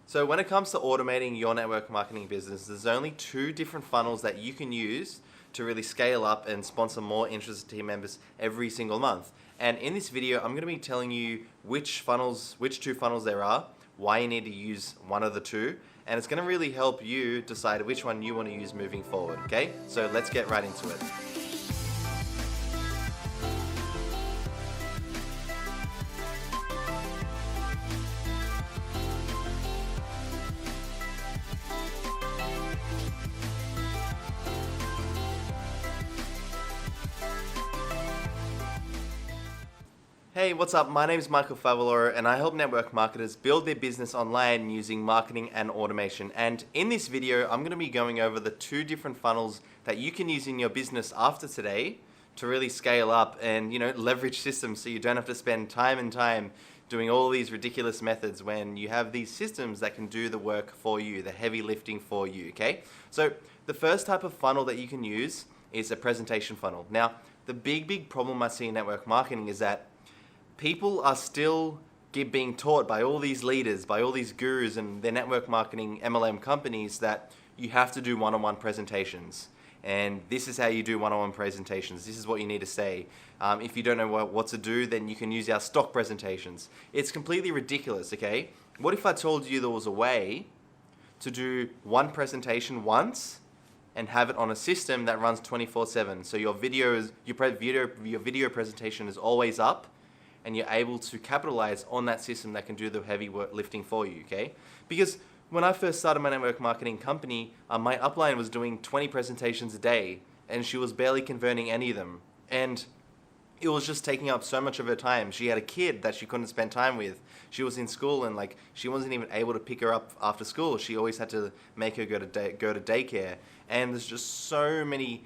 So when it comes to automating your network marketing business, there's only two different funnels that you can use to really scale up and sponsor more interested team members every single month. And in this video, I'm going to be telling you which two funnels there are, why you need to use one of the two, and it's going to really help you decide which one you want to use moving forward, okay? So let's get right into it. Hey, what's up? My name is Michael Favaloro and I help network marketers build their business online using marketing and automation. And in this video, I'm going to be going over the two different funnels that you can use in your business after today to really scale up and, leverage systems so you don't have to spend time and time doing all these ridiculous methods when you have these systems that can do the work for you, the heavy lifting for you, okay? So the first type of funnel that you can use is a presentation funnel. Now, the big problem I see in network marketing is that people are still being taught by all these leaders, by all these gurus and their network marketing MLM companies that you have to do one-on-one presentations. And this is how you do one-on-one presentations. This is what you need to say. If you don't know what to do, then you can use our stock presentations. It's completely ridiculous, okay? What if I told you there was a way to do one presentation once and have it on a system that runs 24/7? So your video presentation is always up, and you're able to capitalize on that system that can do the heavy work lifting for you, okay? Because when I first started my network marketing company, my upline was doing 20 presentations a day, and she was barely converting any of them. And it was just taking up so much of her time. She had a kid that she couldn't spend time with. She was in school and she wasn't even able to pick her up after school. She always had to make her go to daycare. And there's just so many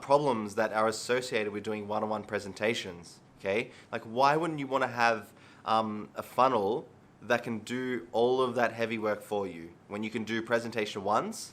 problems that are associated with doing one-on-one presentations. Okay, why wouldn't you want to have a funnel that can do all of that heavy work for you when you can do presentation once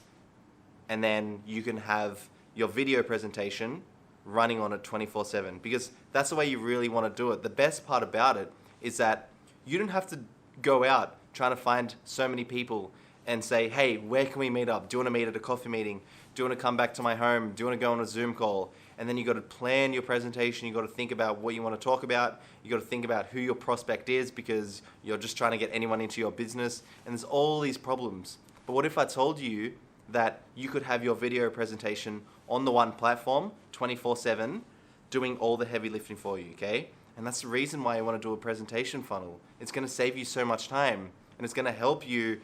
and then you can have your video presentation running on it 24/7? Because that's the way you really want to do it. The best part about it is that you don't have to go out trying to find so many people and say, hey, where can we meet up? Do you want to meet at a coffee meeting? Do you want to come back to my home? Do you want to go on a Zoom call? And then you got to plan your presentation. You got to think about what you want to talk about. You got to think about who your prospect is because you're just trying to get anyone into your business. And there's all these problems. But what if I told you that you could have your video presentation on the one platform 24/7 doing all the heavy lifting for you, okay? And that's the reason why I want to do a presentation funnel. It's going to save you so much time and it's going to help you,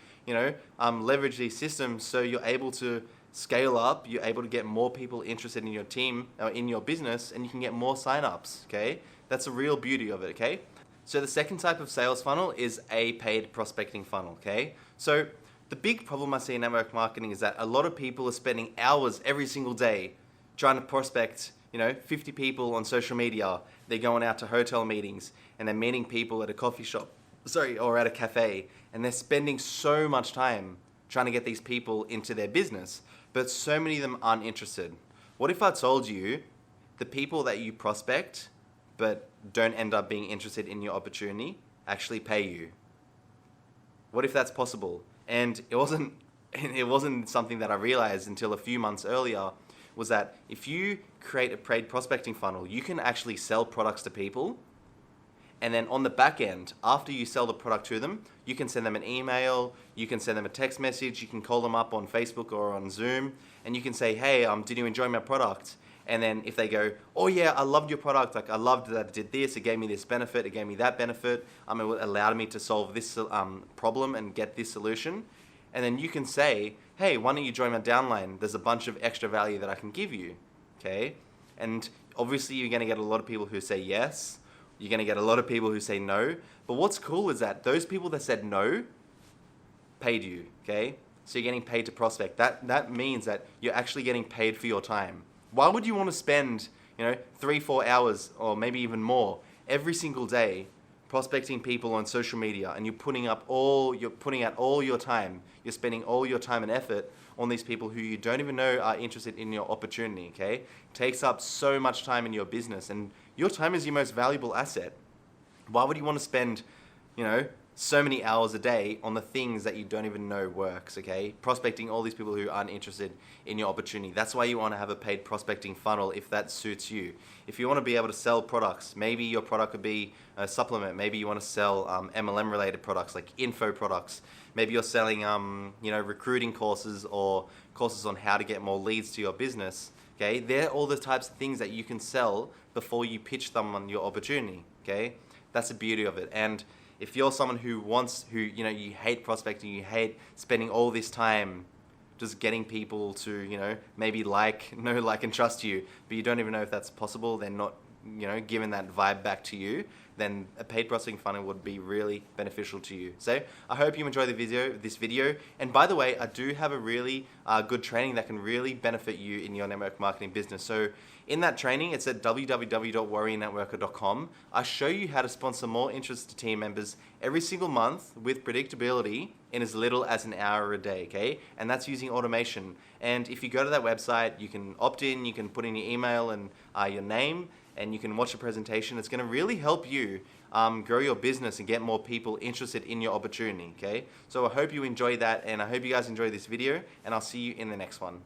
leverage these systems so you're able to scale up, you're able to get more people interested in your team or in your business, and you can get more signups, okay? That's the real beauty of it, okay? So the second type of sales funnel is a paid prospecting funnel, okay? So the big problem I see in network marketing is that a lot of people are spending hours every single day trying to prospect, 50 people on social media. They're going out to hotel meetings and they're meeting people at a coffee shop, or at a cafe, and they're spending so much time trying to get these people into their business, but so many of them aren't interested. What if I told you the people that you prospect but don't end up being interested in your opportunity actually pay you? What if that's possible? And it wasn't something that I realized until a few months earlier, was that if you create a paid prospecting funnel, you can actually sell products to people. And then on the back end, after you sell the product to them, you can send them an email, you can send them a text message, you can call them up on Facebook or on Zoom, and you can say, hey, did you enjoy my product? And then if they go, oh yeah, I loved your product, I loved that it did this, it gave me this benefit, it gave me that benefit, it allowed me to solve this problem and get this solution. And then you can say, hey, why don't you join my downline? There's a bunch of extra value that I can give you, okay? And obviously you're gonna get a lot of people who say yes, you're going to get a lot of people who say no. But what's cool is that those people that said no paid you, okay? So you're getting paid to prospect. That means that you're actually getting paid for your time. Why would you want to spend, 3-4 hours or maybe even more every single day prospecting people on social media, and you're putting out all your time, you're spending all your time and effort on these people who you don't even know are interested in your opportunity, okay? It takes up so much time in your business, and your time is your most valuable asset. Why would you want to spend, so many hours a day on the things that you don't even know works, okay? Prospecting all these people who aren't interested in your opportunity. That's why you want to have a paid prospecting funnel if that suits you. If you want to be able to sell products, maybe your product could be a supplement. Maybe you want to sell MLM related products like info products. Maybe you're selling recruiting courses or courses on how to get more leads to your business. Okay, they're all the types of things that you can sell before you pitch them on your opportunity. Okay, that's the beauty of it. And if you're someone who you hate prospecting, you hate spending all this time just getting people to, maybe know, like, and trust you, but you don't even know if that's possible, they're not, giving that vibe back to you, then a paid prospecting funnel would be really beneficial to you. So I hope you enjoy this video. And by the way, I do have a really good training that can really benefit you in your network marketing business. So in that training, it's at www.warriornetworker.com. I show you how to sponsor more interested team members every single month with predictability in as little as an hour a day, okay? And that's using automation. And if you go to that website, you can opt in, you can put in your email and your name, and you can watch a presentation. It's gonna really help you grow your business and get more people interested in your opportunity, okay? So I hope you enjoy that, and I hope you guys enjoy this video, and I'll see you in the next one.